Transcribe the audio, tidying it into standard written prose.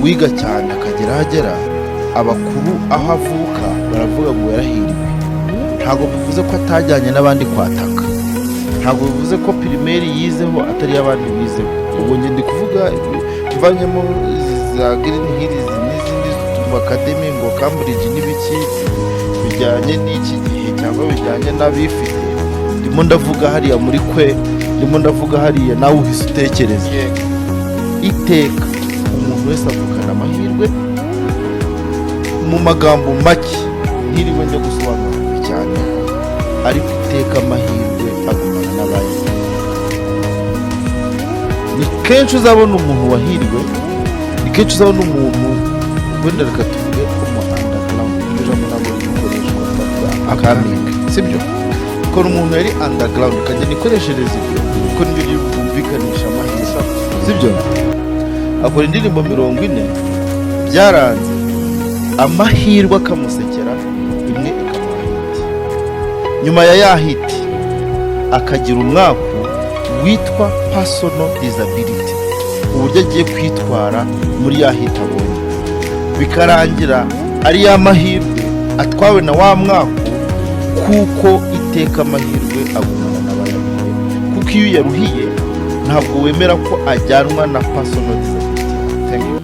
wiga cyane akagera aho agera, abakuru aho avuka baravuga ngo yarahiriwe. Ntabwo bivuze ko atajyanye n'abandi kwataka, ntabwo bivuze ko pirimeri yizeho atari abandi bizeho. Ubwo njye ndi kuvuga mvanyemo za Green Hills n'izindi academy ngo Cambridge n'ibiki bijyanye n'iki gihe cyangwa bijyanye n'abifite. Ndimo ndavuga hariya muri kwe, ndimo ndavuga hariya nawe uhise utekereza. Iteka umuntu wese avukana amahirwe, mu magambo make ntiriwe njya gusobanura cyane, ariko iteka amahirwe agumana n'abandi. Ni kenshi uzabona umuntu wahiriwe, ni kenshi uzabona umuntu wenda reka tuvuge umu underground, ijambo ntabwo rikoreshwa akaminga, sibyo? Ko umuntu yari underground kajya nikoreshereza ibyo kuko nibyo byumvikanisha amahirwe, sibyo? Akora indirimbo 40 byaranze, amahirwe akamusekera, imwe ikamuha hiti. Nyuma ya ya hiti akagira umwaku witwa personal disability, uburyo agiye kwitwara muri ya hiti abonye, bikarangira ari ya mahirwe atwawe na wa mwaku, kuko iteka amahirwe agumana n'abayaruhiye. Kuko iyo yaruhiye ntabwo wemera ko ajyanwa na personal disability. Thank you.